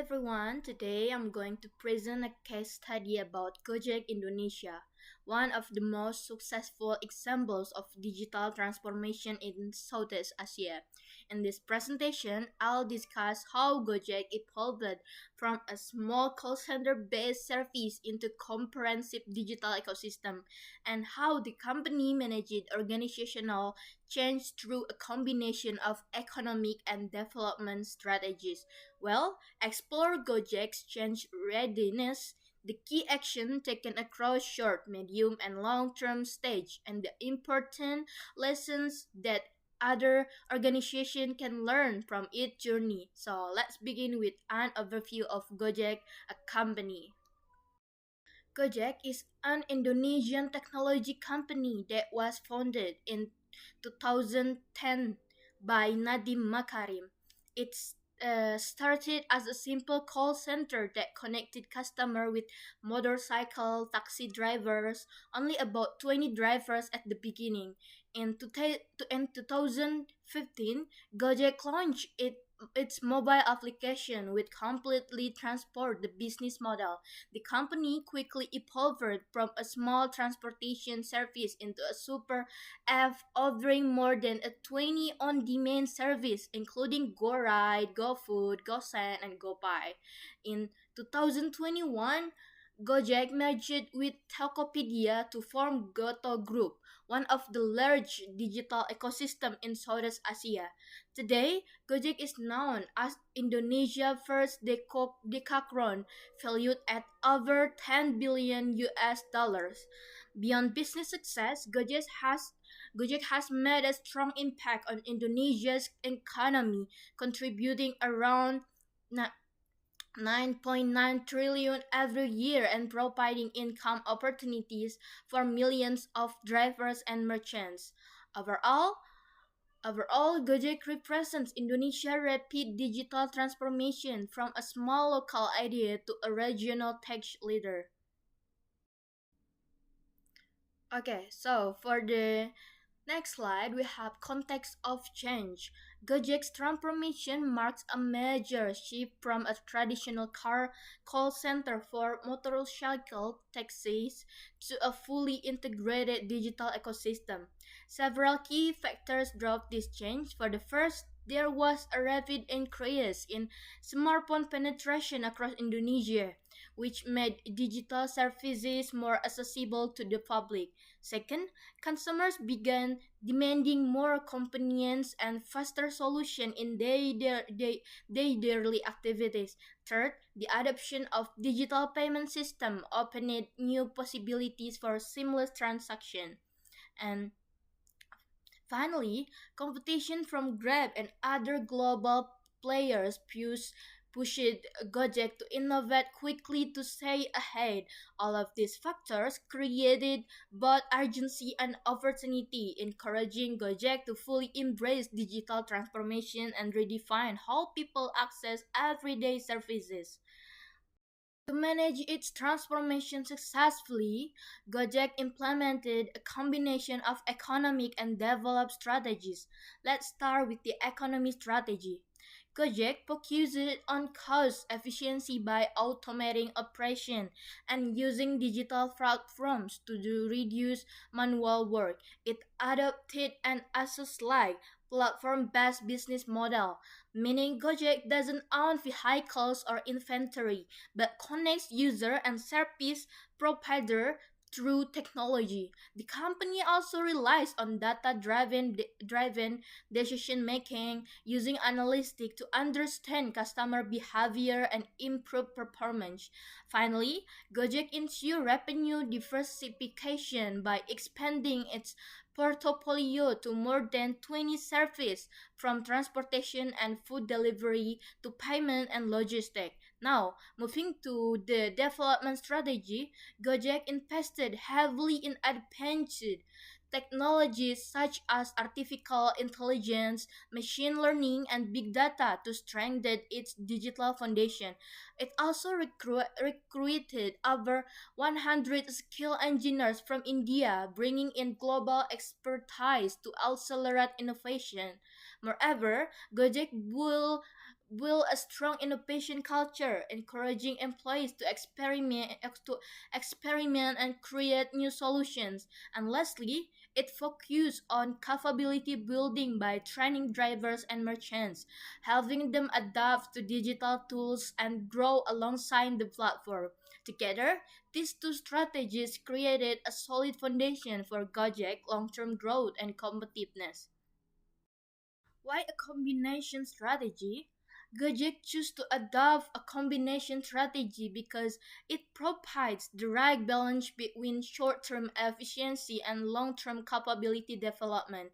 everyone, today I'm going to present a case study about Gojek Indonesia, one of the most successful examples of digital transformation in Southeast Asia. In this presentation, I'll discuss how Gojek evolved from a small call center based service into comprehensive digital ecosystem and how the company managed organizational change through a combination of economic and development strategies. Well, explore Gojek's change readiness, the key action taken across short, medium, and long-term stage, and the important lessons that other organization can learn from its journey. So let's begin with an overview of Gojek, a company. Gojek is an Indonesian technology company that was founded in 2010 by Nadiem Makarim. It's started as a simple call center that connected customer with motorcycle taxi drivers, only about 20 drivers at the beginning. In 2015, Gojek launched its mobile application which completely transformed the business model. The company quickly evolved from a small transportation service into a super app offering more than a 20 on-demand service, including GoRide, GoFood, GoSend, and GoPay. In 2021, Gojek merged with Tokopedia to form GoTo Group, one of the large digital ecosystem in Southeast Asia. Today, Gojek is known as Indonesia's first decacorn, valued at over 10 billion US dollars. Beyond business success, Gojek has made a strong impact on Indonesia's economy, contributing around 9.9 trillion every year and providing income opportunities for millions of drivers and merchants. Overall, Gojek represents Indonesia's rapid digital transformation from a small local idea to a regional tech leader. Okay, so for the next slide, we have context of change. Gojek's transformation marks a major shift from a traditional car call center for motorcycle taxis to a fully integrated digital ecosystem. Several key factors drove this change. For the first, there was a rapid increase in smartphone penetration across Indonesia, which made digital services more accessible to the public. Second, consumers began demanding more convenience and faster solution in their daily activities. Third, the adoption of digital payment system opened new possibilities for seamless transaction. And finally, competition from Grab and other global players pushed Gojek to innovate quickly to stay ahead. All of these factors created both urgency and opportunity, encouraging Gojek to fully embrace digital transformation and redefine how people access everyday services. To manage its transformation successfully, Gojek implemented a combination of economic and development strategies. Let's start with the economy strategy. Gojek focused on cost efficiency by automating operation and using digital platforms to reduce manual work. It adopted an asset-light platform-based business model, meaning Gojek doesn't own vehicles or inventory, but connects user and service provider through technology. The company also relies on data-driven decision making, using analytics to understand customer behavior and improve performance. Finally, Gojek ensure revenue diversification by expanding its portfolio to more than 20 services, from transportation and food delivery to payment and logistics. Now, moving to the development strategy, Gojek invested heavily in advanced technologies such as artificial intelligence, machine learning, and big data to strengthen its digital foundation. It also recruited over 100 skilled engineers from India, bringing in global expertise to accelerate innovation. Moreover, Gojek built a strong innovation culture, encouraging employees to experiment and create new solutions. And lastly, it focused on capability building by training drivers and merchants, helping them adapt to digital tools and grow alongside the platform. Together, these two strategies created a solid foundation for Gojek long-term growth and competitiveness. Why a combination strategy? Gojek chose to adopt a combination strategy because it provides the right balance between short-term efficiency and long-term capability development.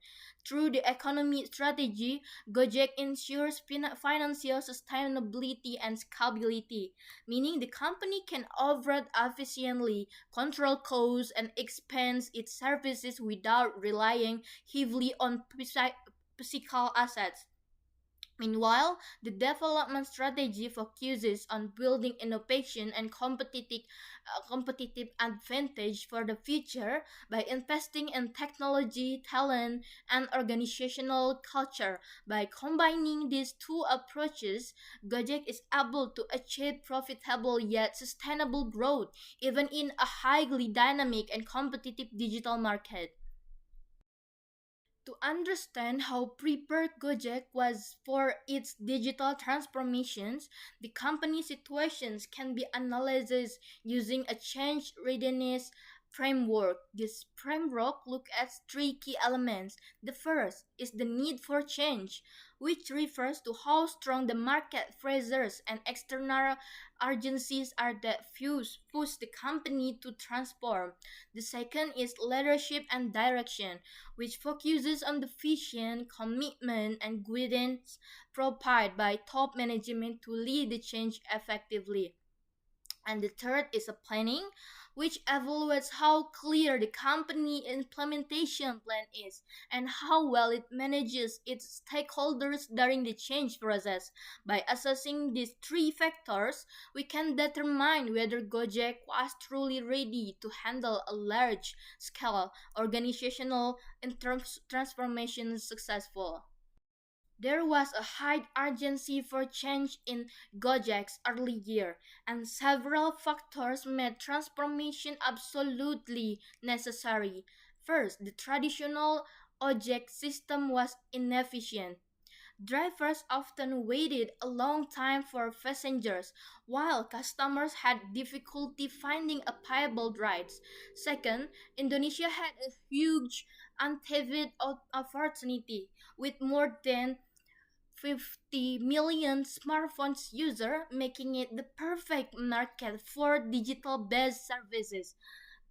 Through the economy strategy, Gojek ensures financial sustainability and scalability, meaning the company can operate efficiently, control costs, and expand its services without relying heavily on physical assets. Meanwhile, the development strategy focuses on building innovation and competitive advantage for the future by investing in technology, talent, and organizational culture. By combining these two approaches, Gojek is able to achieve profitable yet sustainable growth even in a highly dynamic and competitive digital market. To understand how prepared Gojek was for its digital transformations, the company situations can be analyzed using a change readiness framework. This framework looks at three key elements. The first is the need for change, which refers to how strong the market pressures and external urgencies are that push the company to transform. The second is leadership and direction, which focuses on the vision, commitment, and guidance provided by top management to lead the change effectively. And the third is a planning, which evaluates how clear the company implementation plan is and how well it manages its stakeholders during the change process. By assessing these three factors, we can determine whether Gojek was truly ready to handle a large scale organizational transformation successful. There was a high urgency for change in Gojek's early year, and several factors made transformation absolutely necessary. First, the traditional ojek system was inefficient. Drivers often waited a long time for passengers, while customers had difficulty finding a viable rides. Second, Indonesia had a huge untapped opportunity with more than 50 million smartphones user, making it the perfect market for digital-based services.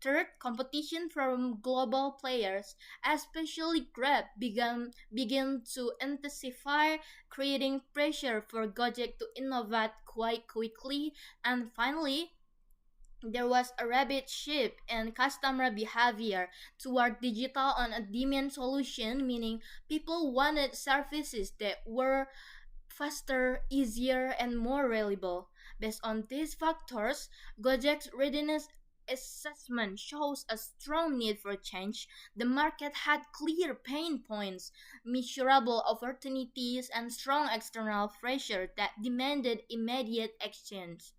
Third, competition from global players, especially Grab, began to intensify, creating pressure for Gojek to innovate quite quickly. And finally, there was a rapid shift in customer behavior toward digital on a demand solution, meaning people wanted services that were faster, easier, and more reliable. Based on these factors, Gojek's readiness assessment shows a strong need for change. The market had clear pain points, measurable opportunities, and strong external pressure that demanded immediate actions.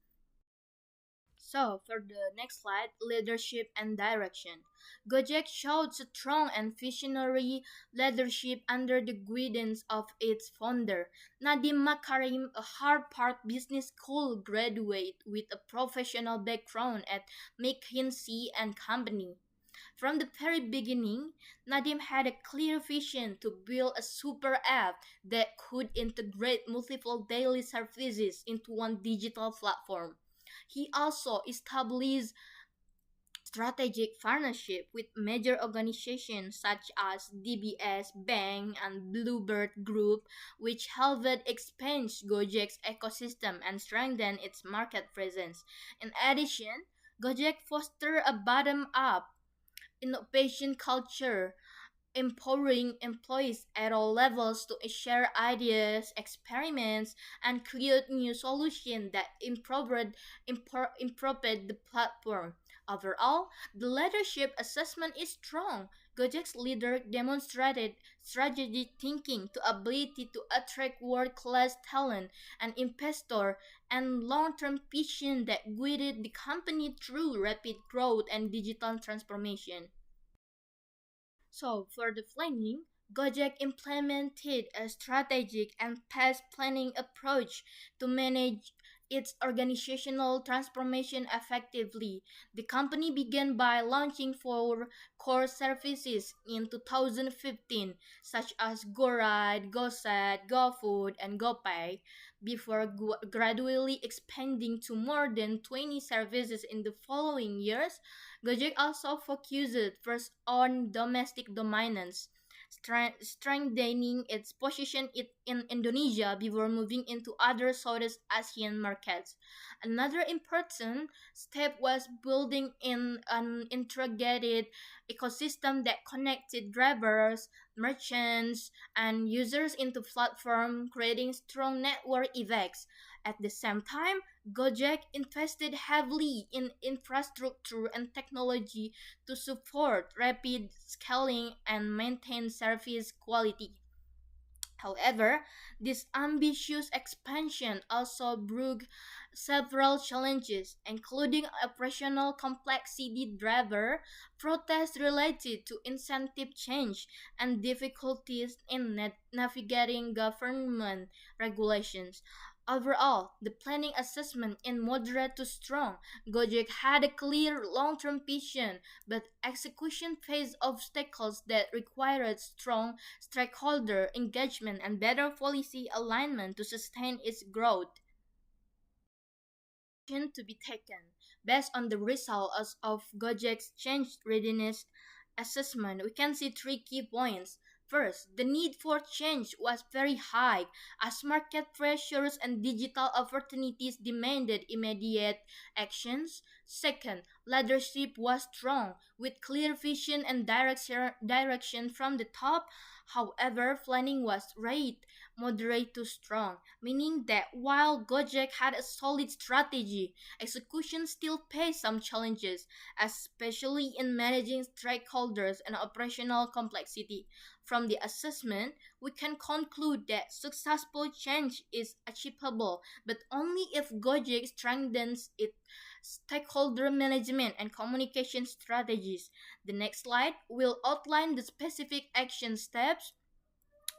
So, for the next slide, leadership and direction. Gojek showed strong and visionary leadership under the guidance of its founder, Nadiem Makarim, a Harvard Business School graduate with a professional background at McKinsey and Company. From the very beginning, Nadiem had a clear vision to build a super app that could integrate multiple daily services into one digital platform. He also established strategic partnership with major organizations such as DBS Bank and Bluebird Group, which helped expand Gojek's ecosystem and strengthen its market presence. In addition, Gojek fostered a bottom-up innovation culture, empowering employees at all levels to share ideas, experiments, and create new solutions that improved the platform. Overall, the leadership assessment is strong. Gojek's leader demonstrated strategic thinking to ability to attract world-class talent and investor and long-term vision that guided the company through rapid growth and digital transformation. So, for the planning, Gojek implemented a strategic and fast planning approach to manage its organizational transformation effectively. The company began by launching four core services in 2015, such as GoRide, GoSet, GoFood, and GoPay, before gradually expanding to more than 20 services in the following years. Gojek also focused first on domestic dominance, strengthening its position in Indonesia before moving into other Southeast Asian markets. Another important step was building in an integrated ecosystem that connected drivers, merchants, and users into platform, creating strong network effects. At the same time, Gojek invested heavily in infrastructure and technology to support rapid scaling and maintain service quality. However, this ambitious expansion also brought several challenges, including operational complexity, driver protests related to incentive change, and difficulties in navigating government regulations. Overall, the planning assessment in moderate to strong. Gojek had a clear long-term vision, but execution faced obstacles that required strong stakeholder engagement and better policy alignment to sustain its growth. To be taken based on the results of Gojek's change readiness assessment, we can see three key points. First, the need for change was very high as market pressures and digital opportunities demanded immediate actions. Second, leadership was strong with clear vision and direction from the top. However, planning was rate moderate to strong, meaning that while Gojek had a solid strategy, execution still faced some challenges, especially in managing stakeholders and operational complexity. From the assessment, we can conclude that successful change is achievable, but only if Gojek strengthens its stakeholder management and communication strategies. The next slide will outline the specific action steps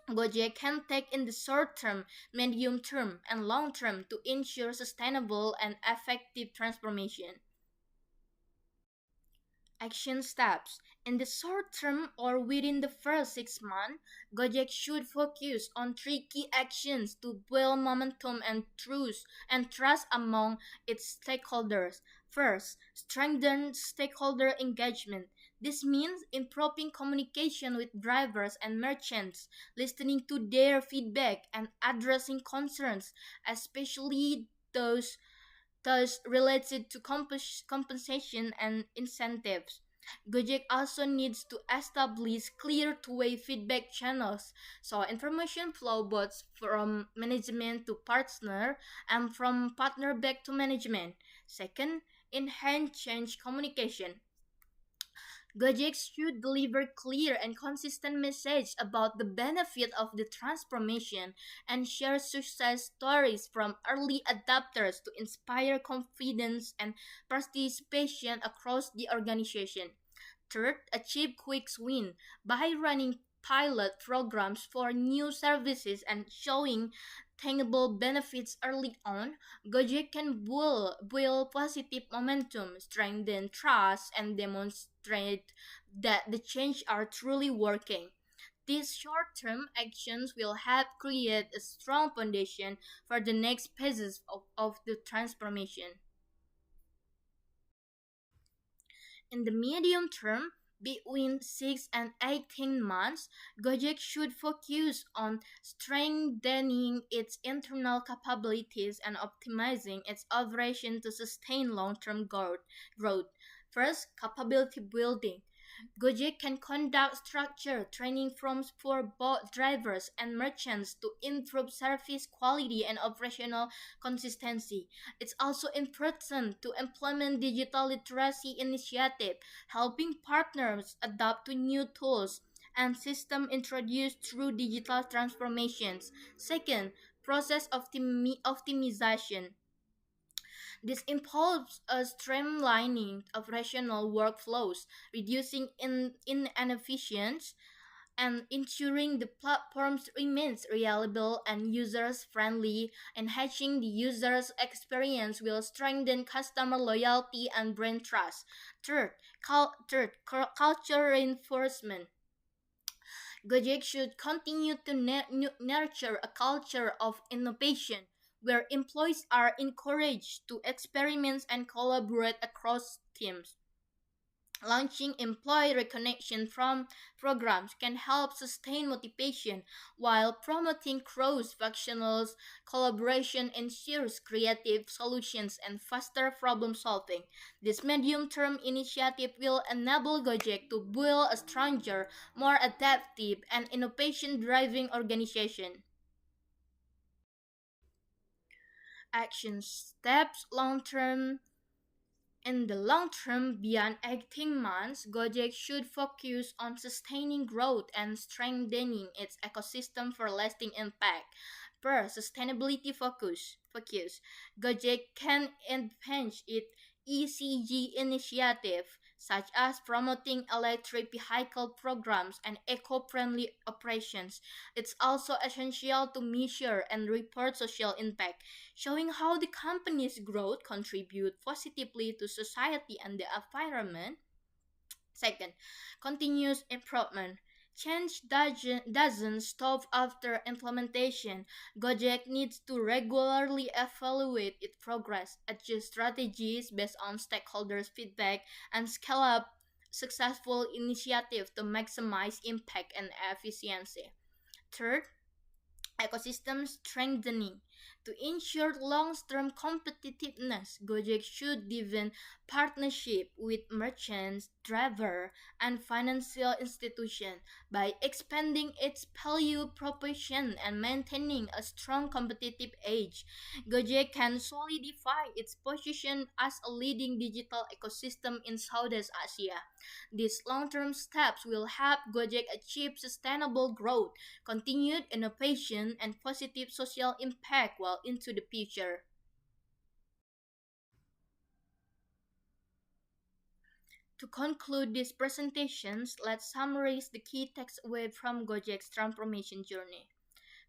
Gojek can take in the short term, medium term, and long term to ensure sustainable and effective transformation. Action steps. In the short term or within the first 6 months, Gojek should focus on three key actions to build momentum and trust among its stakeholders. First, strengthen stakeholder engagement. This means improving communication with drivers and merchants, listening to their feedback and addressing concerns, especially those related to compensation and incentives. Gojek also needs to establish clear two-way feedback channels, so information flow both from management to partner and from partner back to management. Second, enhance change communication. Gojek should deliver clear and consistent message about the benefit of the transformation and share success stories from early adopters to inspire confidence and participation across the organization. Third, achieve quick win by running pilot programs for new services and showing tangible benefits early on. Gojek can build positive momentum, strengthen trust, and demonstrate that the change are truly working. These short-term actions will help create a strong foundation for the next phases of the transformation. In the medium term, between 6 and 18 months, Gojek should focus on strengthening its internal capabilities and optimizing its operation to sustain long-term growth. First, capability building. Gojek can conduct structured training for both drivers and merchants to improve service quality and operational consistency. It's also important to implement digital literacy initiative, helping partners adapt to new tools and systems introduced through digital transformations. Second, process optimization. This involves a streamlining operational workflows, reducing inefficiencies, and ensuring the platforms remains reliable and users friendly. Enhancing the user's experience will strengthen customer loyalty and brand trust. Culture reinforcement. Gojek should continue to nurture a culture of innovation where employees are encouraged to experiment and collaborate across teams. Launching employee recognition from programs can help sustain motivation, while promoting cross-functional collaboration ensures creative solutions and faster problem solving. This medium-term initiative will enable Gojek to build a stronger, more adaptive, and innovation-driving organization. Action steps long-term In the long term, beyond 18 months, Gojek should focus on sustaining growth and strengthening its ecosystem for lasting impact. Per sustainability focus, Gojek can enhance its ECG initiative, such as promoting electric vehicle programs and eco-friendly operations. It's also essential to measure and report social impact, showing how the company's growth contribute positively to society and the environment. Second, continuous improvement. Change doesn't stop after implementation. Gojek needs to regularly evaluate its progress, adjust strategies based on stakeholders' feedback, and scale up successful initiatives to maximize impact and efficiency. Third, ecosystem strengthening. To ensure long-term competitiveness, Gojek should deepen partnership with merchants, driver, and financial institutions by expanding its value proposition and maintaining a strong competitive edge. Gojek can solidify its position as a leading digital ecosystem in Southeast Asia. These long-term steps will help Gojek achieve sustainable growth, continued innovation, and positive social impact well into the future. To conclude these presentations, let's summarize the key takeaways from Gojek's transformation journey.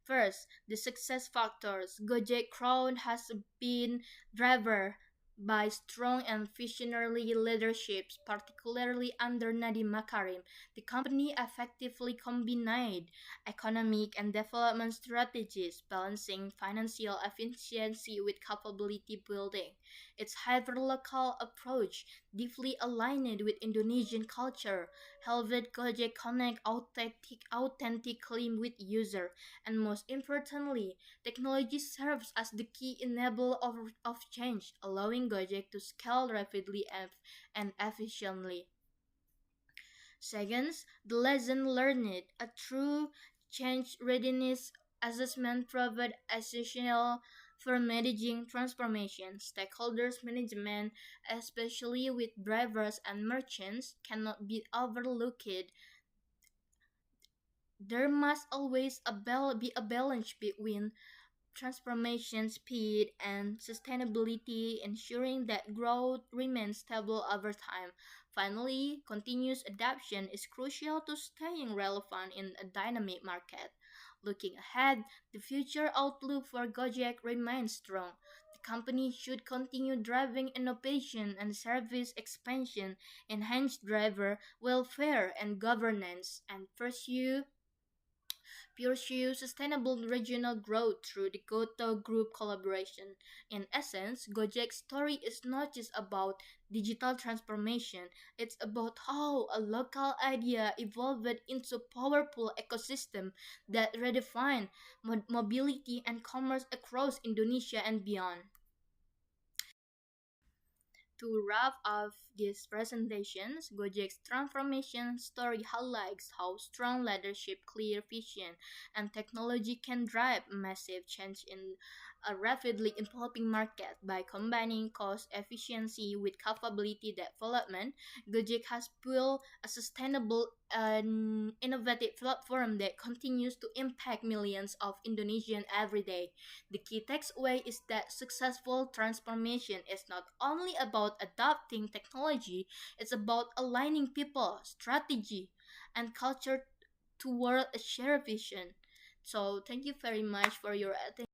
First, the success factors. Gojek Crown has been driven by strong and visionary leadership, particularly under Nadiem Makarim. The company effectively combined economic and development strategies, balancing financial efficiency with capability building. Its hyperlocal approach, deeply aligned with Indonesian culture, helped Gojek connect authentically with users, and most importantly, technology serves as the key enabler of change, allowing Gojek to scale rapidly and efficiently. Second, the lesson learned. A true change readiness assessment provides essential for managing transformation. Stakeholders management, especially with drivers and merchants, cannot be overlooked. There must always be a balance between transformation speed and sustainability, ensuring that growth remains stable over time. Finally, continuous adaptation is crucial to staying relevant in a dynamic market. Looking ahead, the future outlook for Gojek remains strong. The company should continue driving innovation and service expansion, enhance driver welfare and governance, and pursue sustainable regional growth through the GoTo Group collaboration. In essence, Gojek's story is not just about digital transformation, it's about how a local idea evolved into a powerful ecosystem that redefined mobility and commerce across Indonesia and beyond. To wrap up these presentations, Gojek's transformation story highlights how strong leadership, clear vision, and technology can drive massive change in a rapidly evolving market. By combining cost efficiency with capability development, Gojek has built a sustainable and innovative platform that continues to impact millions of Indonesians every day. The key takeaway is that successful transformation is not only about adopting technology, it's about aligning people, strategy, and culture toward a shared vision. So, thank you very much for your attention.